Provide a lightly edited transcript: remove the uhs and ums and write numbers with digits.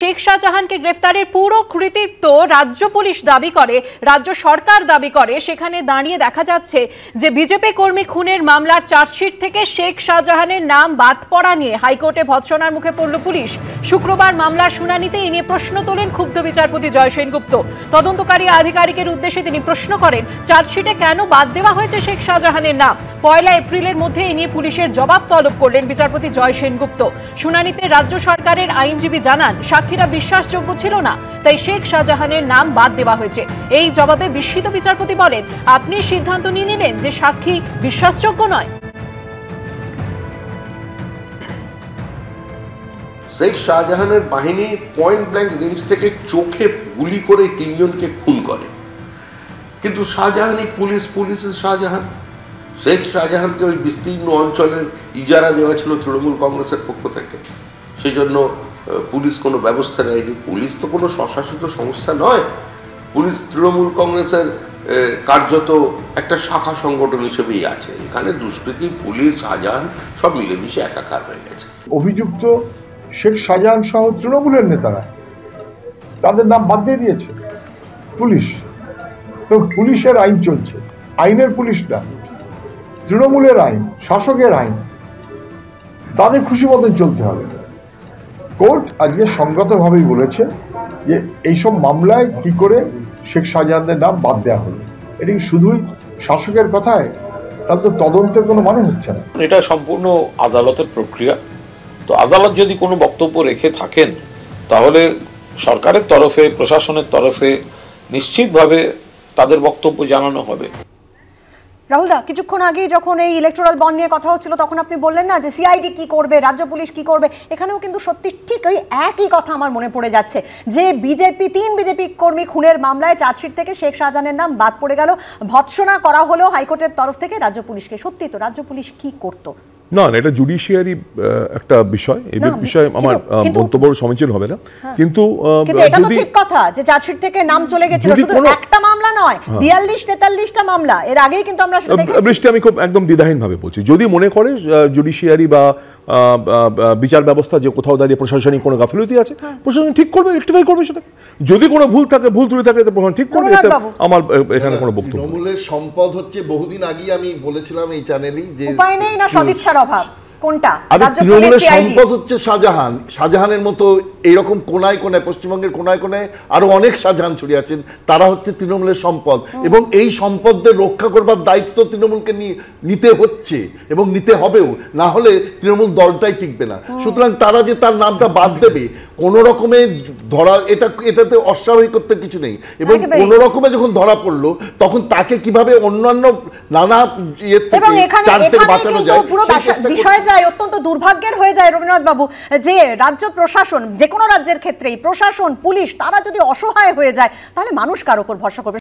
শেখ শাহজাহানকে গ্রেফতারের পুরো কৃতিত্ব রাজ্য পুলিশ দাবি করে, রাজ্য সরকার দাবি করে। সেখানে দাঁড়িয়ে দেখা যাচ্ছে যে বিজেপি কর্মী খুনের মামলার চার্জশিট থেকে শেখ শাহজাহানের নাম বাদ পড়া নিয়ে হাইকোর্টে ভৎসনার মুখে পড়ল পুলিশ। শুক্রবার মামলার শুনানিতে এ নিয়ে প্রশ্ন তোলেন ক্ষুব্ধ বিচারপতি জয় সেনগুপ্ত। তদন্তকারী আধিকারিকের উদ্দেশ্যে তিনি প্রশ্ন করেন, চার্জশিটে কেন বাদ দেওয়া হয়েছে শেখ শাহজাহানের নাম? 1 এপ্রিলের মধ্যে এ নিয়ে পুলিশের জবাব তলব করলেন বিচারপতি জয় সেনগুপ্ত। শুনানিতে রাজ্য সরকারের আইনজীবী জানান, সাক্ষীরা বিশ্বাসযোগ্য ছিল না, তাই শেখ শাহজাহানের নাম বাদ দেওয়া হয়েছে। এই জবাবে বিস্মিত বিচারপতি বলেন, আপনি সিদ্ধান্ত নিয়ে নিলেন যে সাক্ষী বিশ্বাসযোগ্য নয়। শেখ শাহজাহানের বাহিনী পয়েন্ট ব্ল্যাঙ্ক রেঞ্জ থেকে চোখে গুলি করে 3 জনকে খুন করে, কিন্তু শাহজাহানই পুলিশের শাহজাহান। শেখ শাহজাহানকে ওই বিস্তীর্ণ অঞ্চলের ইজারা দেওয়া ছিল তৃণমূল কংগ্রেসের পক্ষ থেকে, সেই জন্য পুলিশ কোনো ব্যবস্থা নেয়নি। পুলিশ তো কোনো স্বশাসিত সংস্থা নয়, পুলিশ তৃণমূল কংগ্রেসের কার্যত একটা শাখা সংগঠন হিসেবেই আছে। এখানে দুষ্কৃতী, পুলিশ, শাহজাহান সব মিলেমিশে একাকার হয়ে গেছে। অভিযুক্ত শেখ শাহজাহান সহ তৃণমূলের নেতারা তাদের নাম বাদ দিয়ে দিয়েছে পুলিশ। তো পুলিশের আইন চলছে, আইনের পুলিশ না, তৃণমূলের আইন, শাসকের আইন, তাদের খুশি মতন চলতে হবে। কোর্ট আজকে সংগতভাবেই বলেছে যে এইসব মামলায় কি করে শেখ শাহজাহানের নাম বাদ দেওয়া হলো। এটি শুধুই শাসকের কথায়, তার তো তদন্তের কোনো মানে হচ্ছে না। এটা সম্পূর্ণ আদালতের প্রক্রিয়া। তো আদালত যদি কোনো বক্তব্য রেখে থাকেন, তাহলে সরকারের তরফে, প্রশাসনের তরফে নিশ্চিতভাবে তাদের বক্তব্য জানানো হবে। রাহুল দা, কিছুক্ষণ আগে যখন এই ইলেকটোরাল বন্ড নিয়ে কথা হচ্ছিল, তখন আপনি বললেন না যে সিআইডি কি করবে, রাজ্য পুলিশ কি করবে। এখানেও কিন্তু সত্যি ঠিক ওই একই কথা আমার মনে পড়ে যাচ্ছে যে তিন বিজেপি কর্মী খুনের মামলায় চার্জশিট থেকে শেখ শাহজাহানের নাম বাদ পড়ে গেল, ভৎসনা করা হলো হাইকোর্টের তরফ থেকে রাজ্য পুলিশকে। সত্যি তো রাজ্য পুলিশ কি করতো? না, এটা জুডিশিয়ারি একটা বিষয়, এই বিষয়ে আমার মন্তব্য সমীচীন হবে না। কিন্তু এটা তো ঠিক কথা যে চার্জশিট থেকে নাম চলে গেছিল, শুধু একটা মামলা নয়, 42-43টা মামলা। এর আগেই কিন্তু আমরা সেটা দেখেছি। বৃষ্টি, আমি খুব একদম দ্বিধাহীন ভাবে বলছি, যদি মনে করে জুডিশিয়ারি বা বিচার ব্যবস্থা যে কোথাও দাঁড়িয়ে প্রশাসনিক কোনো গাফিলতি আছে, প্রশাসন ঠিক করবে, রেকটিফাই করবে সেটাকে। যদি কোনো ভুল থাকে, ভুল ত্রুটি থাকে, প্রশাসন ঠিক করবে। আমার এখানে কোনো বক্তব্য। তৃণমূলের সম্পদ হচ্ছে, বহুদিন আগে আমি বলেছিলাম এই চ্যানেলেই, যে উপায় নেই না সদিচ্ছার অভাব। কোনটা? তৃণমূলের সম্পদ হচ্ছে শাহজাহান। শাহজাহানের মতো এইরকম কোনায় কোনায়, পশ্চিমবঙ্গের কোনায় কোনায় আরো অনেক শাহজাহান ছড়িয়ে আছেন, তারা হচ্ছে তৃণমূলের সম্পদ। এবং এই সম্পদদের রক্ষা করবার দায়িত্ব তৃণমূলকে নিতে হচ্ছে এবং নিতে হবেও, না হলে তৃণমূল দলটাই টিকবে না। সুতরাং তারা যে তার নামটা বাদ দেবে কোনো রকমে ধরা, এটাতে অস্বাভাবিক করতে কিছু নেই। এবং কোনো রকমে যখন ধরা পড়লো, তখন তাকে কিভাবে অন্যান্য নানা ইয়ে থেকে, চার্জ থেকে বাঁচানো যায়, বিষয় যায় অত্যন্ত দুর্ভাগ্যের হয়ে যায় রবীন্দ্রনাথ বাবু, যে রাজ্য প্রশাসন, যে কোনো রাজ্যের ক্ষেত্রেই প্রশাসন, পুলিশ, তারা যদি অসহায় হয়ে যায়, তাহলে মানুষ কার উপর ভরসা করবে?